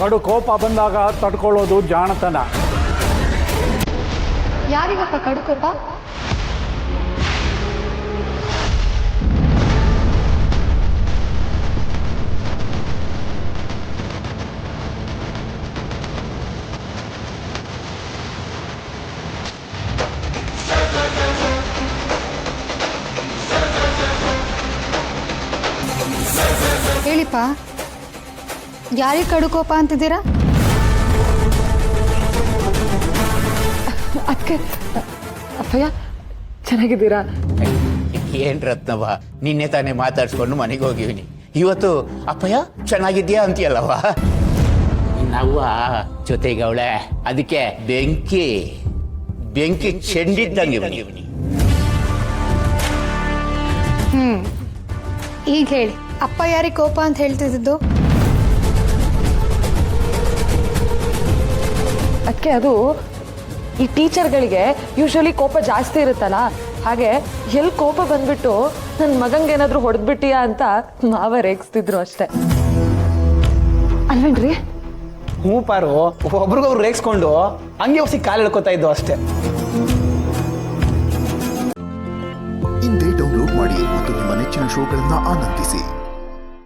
ಕಡು ಕೋಪ ಬಂದಾಗ ತಡ್ಕೊಳ್ಳೋದು ಜಾಣತನ. ಯಾರಿಗಪ್ಪ ಕಡುಕೋಪ? ಹೇಳಿಪ್ಪ, ಯಾರಿಗೆ ಕಡುಕೋಪ ಅಂತಿದ್ದೀರಾ? ಅದಕ್ಕೆ ಅಪ್ಪಯ್ಯ ಚೆನ್ನಾಗಿದ್ದೀರಾ? ಏನ್ ರತ್ನವ್ವ, ನಿನ್ನೆ ತಾನೇ ಮಾತಾಡ್ಸ್ಕೊಂಡು ಮನೆಗೆ ಹೋಗಿವಿನಿ. ಇವತ್ತು ಅಪ್ಪಯ್ಯ ಚೆನ್ನಾಗಿದ್ಯಾ ಅಂತೀಯಲ್ಲವ್ವ. ನವ್ವ ಜೊತೆಗೆ ಅವಳೆ, ಅದಕ್ಕೆ ಬೆಂಕಿ ಬೆಂಕಿ ಚೆಂಡಿದ್ದಂಗೆ ಇವನಿ. ಈಗ ಹೇಳಿ, ಅಪ್ಪ ಯಾರಿಗೆ ಕೋಪ ಅಂತ ಹೇಳ್ತಿದ್ದು? ಅದಕ್ಕೆ ಅದು ಈ ಟೀಚರ್ಗಳಿಗೆ ಯೂಶ್ವಲಿ ಕೋಪ ಜಾಸ್ತಿ ಇರುತ್ತಲ್ಲ, ಹಾಗೆ ಎಲ್ಲಿ ಕೋಪ ಬಂದ್ಬಿಟ್ಟು ನನ್ನ ಮಗಂಗೇನಾದರೂ ಹೊಡೆದ್ಬಿಟ್ಟಿಯಾ ಅಂತ ಮಾವ ರೇಗಿಸ್ತಿದ್ರು ಅಷ್ಟೆ ಅಲ್ವೇನ್ರಿ? ಹ್ಞೂ ಪಾರು, ಒಬ್ರಿಗೊಬ್ರು ರೇಗಿಸ್ಕೊಂಡು ಹಂಗೆ ಹೋಗಿ ಕಾಲು ಎಳ್ಕೊತಾ ಇದ್ದು ಅಷ್ಟೇ. ಇಂದೇ ಡೌನ್ಲೋಡ್ ಮಾಡಿ ಮತ್ತು ನಿಮ್ಮ ನೆಚ್ಚಿನ ಶೋಗಳನ್ನು ಆನಂದಿಸಿ.